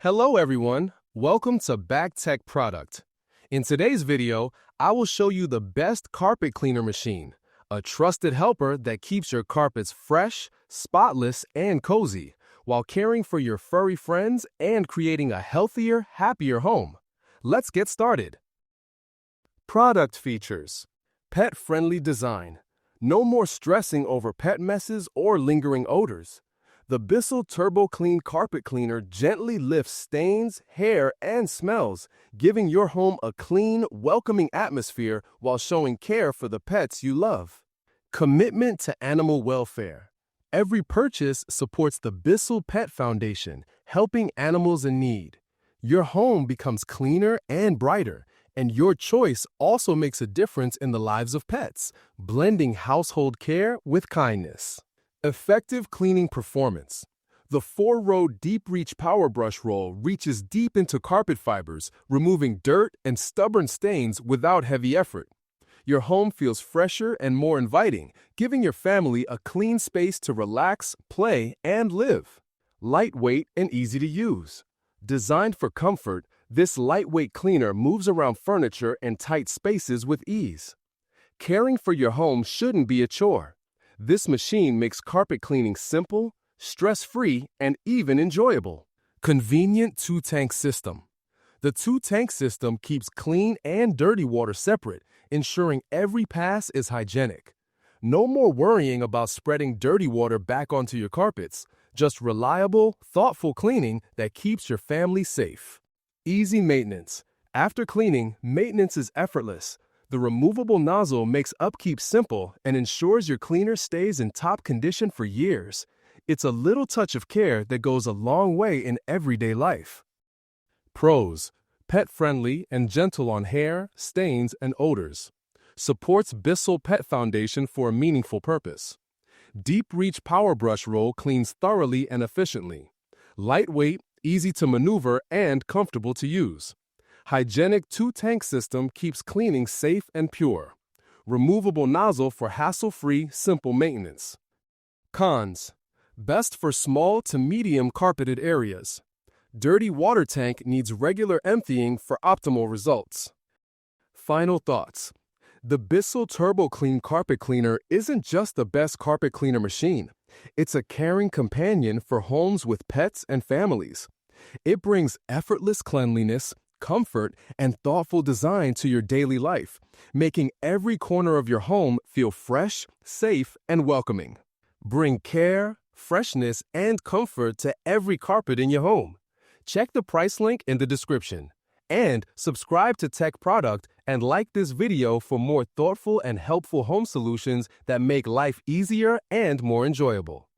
Hello everyone, welcome to Back Tech Product. In today's video, I will show you the best carpet cleaner machine, a trusted helper that keeps your carpets fresh, spotless, and cozy, while caring for your furry friends and creating a healthier, happier home. Let's get started. Product features: pet-friendly design. No more stressing over pet messes or lingering odors. The Bissell Turbo Clean Carpet Cleaner gently lifts stains, hair, and smells, giving your home a clean, welcoming atmosphere while showing care for the pets you love. Commitment to animal welfare. Every purchase supports the Bissell Pet Foundation, helping animals in need. Your home becomes cleaner and brighter, and your choice also makes a difference in the lives of pets, blending household care with kindness. Effective cleaning performance. The 4-row Deep Reach Power Brush Roll reaches deep into carpet fibers, removing dirt and stubborn stains without heavy effort. Your home feels fresher and more inviting, giving your family a clean space to relax, play, and live. Lightweight and easy to use. Designed for comfort, this lightweight cleaner moves around furniture and tight spaces with ease. Caring for your home shouldn't be a chore. This machine makes carpet cleaning simple, stress-free, and even enjoyable. Convenient 2-tank system. The 2-tank system keeps clean and dirty water separate, ensuring every pass is hygienic. No more worrying about spreading dirty water back onto your carpets. Just reliable, thoughtful cleaning that keeps your family safe. Easy maintenance. After cleaning, maintenance is effortless. The removable nozzle makes upkeep simple and ensures your cleaner stays in top condition for years. It's a little touch of care that goes a long way in everyday life. Pros: pet-friendly and gentle on hair, stains, and odors. Supports Bissell Pet Foundation for a meaningful purpose. Deep Reach Power Brush Roll cleans thoroughly and efficiently. Lightweight, easy to maneuver, and comfortable to use. Hygienic 2-tank system keeps cleaning safe and pure. Removable nozzle for hassle-free, simple maintenance. Cons: best for small to medium carpeted areas. Dirty water tank needs regular emptying for optimal results. Final thoughts: the Bissell Turbo Clean Carpet Cleaner isn't just the best carpet cleaner machine. It's a caring companion for homes with pets and families. It brings effortless cleanliness, comfort, and thoughtful design to your daily life, making every corner of your home feel fresh, safe, and welcoming. Bring care, freshness, and comfort to every carpet in your home. Check the price link in the description. And subscribe to Tech Product and like this video for more thoughtful and helpful home solutions that make life easier and more enjoyable.